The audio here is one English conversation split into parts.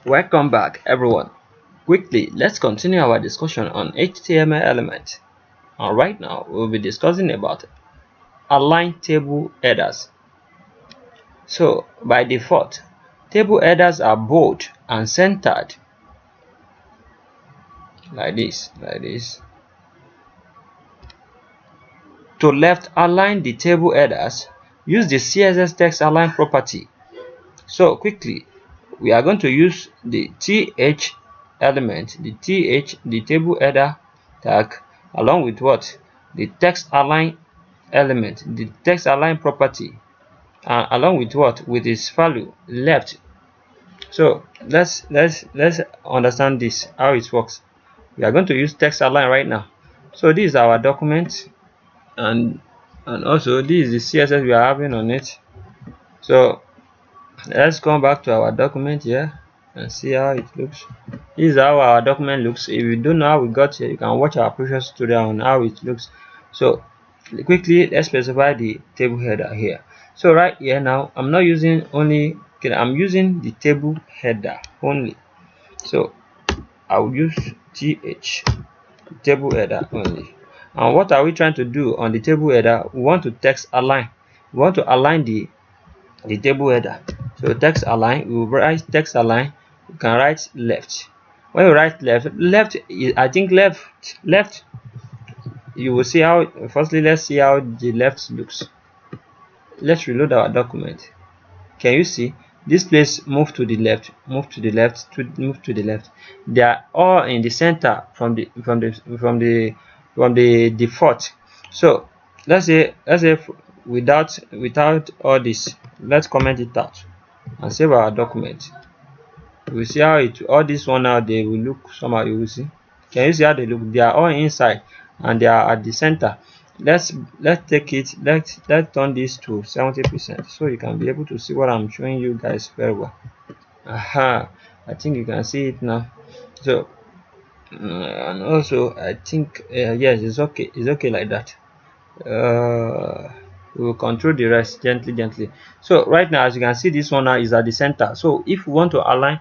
Welcome back, everyone. Quickly, let's continue our discussion on HTML element. And right now, we'll be discussing about align table headers. So, by default, table headers are bold and centered like this. To left align the table headers, use the CSS text align property. So, quickly, we are going to use the th element, the table header tag, along with what? The text align element, the text align property, and along with what? With its value left. So let's understand this, how it works. We are going to use text align right now. So this is our document, and also this is the CSS we are having on it. So let's come back to our document here and see how it looks. This is how our document looks. If you don't know how we got here, you can watch our previous tutorial on how it looks. So quickly, let's specify the table header here. So right here now, I'm not using only, okay, I'm using the table header only. So I will use th table header only. And what are we trying to do on the table header? We want to text align. We want to align the table header. So text align, we will write text align. You can write left. When you write left, I think left, you will see how. Firstly, let's see how the left looks. Let's reload our document. Can you see this place? Move to the left, move to the left, move to the left. They are all in the center from the default. So let's say without all this, let's comment it out and save our document. You will see how it, all this one now, they will look somehow. You will see. Can you see how they look? They are all inside and they are at the center. Let's take it, let's turn this to 70% so you can be able to see what I'm showing you guys very well. Aha, I think you can see it now. So and also I think yes, it's okay like that. We will control the rest gently. So right now, as you can see, this one now is at the center. So if we want to align,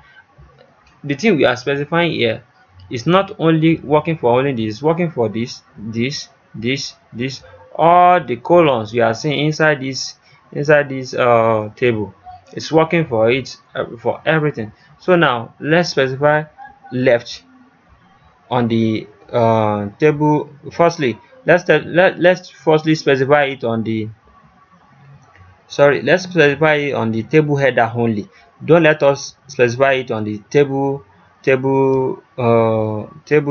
the thing we are specifying here is not only working for only this, it's working for this, all the columns you are seeing inside this table. It's working for it, for everything. So now let's specify left on the table. Firstly, let's firstly specify it on the, sorry, let's specify it on the table header only. Don't let us specify it on the table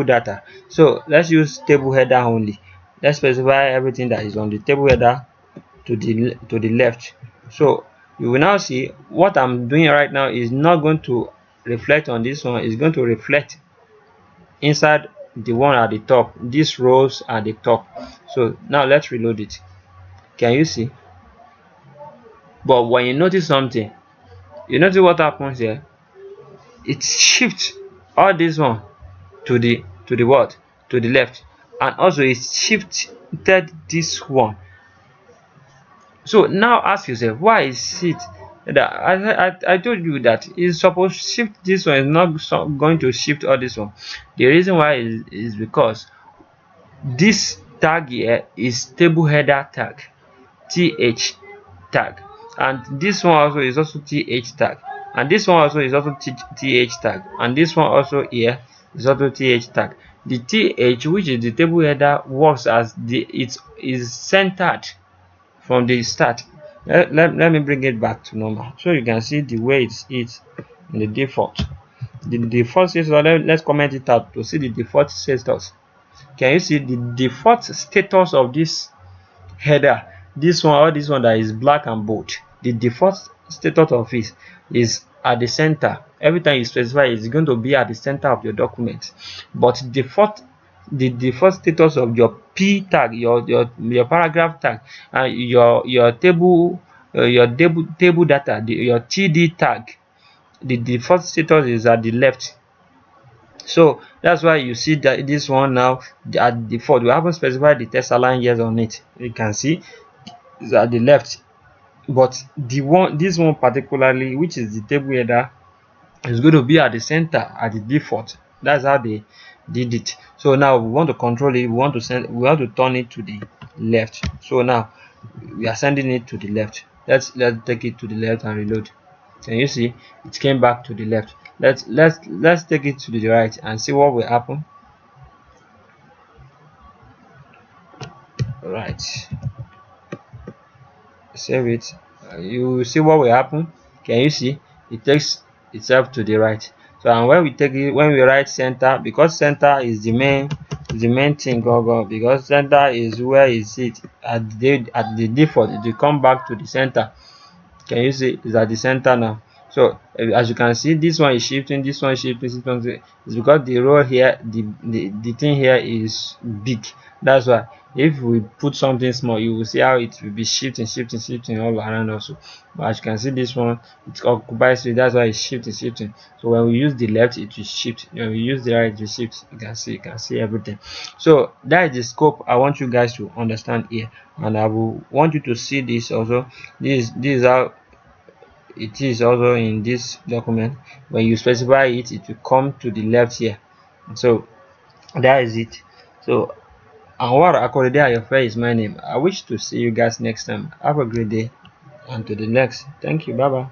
data. So let's use table header only. Let's specify everything that is on the table header to the left. So you will now see what I'm doing right now is not going to reflect on this one. It's going to reflect inside the one at the top, these rows at the top. So now let's reload it. Can you see? But when you notice something, you notice what happens here. It shifts all this one to the what, to the left, and also it shifted this one. So now ask yourself, why is it that I told you that it's supposed to shift this one, is not going to shift all this one? The reason why is because this tag here is table header tag, th tag, and this one also is also th tag, and this one also is also th tag, and this one also here is also th tag. The th, which is the table header, works as the, it is centered from the start. Let me bring it back to normal so you can see the way it's in the default. The default status, let's comment it out to see the default status. Can you see the default status of this header? This one, or this one that is black and bold, the default status of it is at the center. Every time you specify, it's going to be at the center of your document. But the default status of your p tag, your paragraph tag, and your table table data, your td tag, the default status is at the left. So that's why you see that this one now at default, we haven't specified the text align yet on it. You can see it's at the left, but this one particularly, which is the table header, It's going to be at the center at the default. That's how they did it. So now we want to control it. We want to turn it to the left. So now we are sending it to the left. Let's take it to the left and reload. Can you see it came back to the left? Let's take it to the right and see what will happen. Right, save it. You will see what will happen. Can you see it takes itself to the right? So and when we take it, when we write center, because center is the main thing, go because center is where is it at the default, it will come back to the center. Can you see it's at the center now? So as you can see, this one is shifting, this one is shifting, this one is because the row here, the thing here is big. That's why if we put something small, you will see how it will be shifting all around also. But as you can see, this one it occupies it, that's why it's shifting. So when we use the left, it will shift. When we use the right, it will shift. You can see everything. So that is the scope I want you guys to understand here, and I will want you to see this also. This is how it is also in this document. When you specify it, it will come to the left here. So that is it. So anwar akorede ayofe is my name. I wish to see you guys next time. Have a great day, and to the next. Thank you. Bye bye.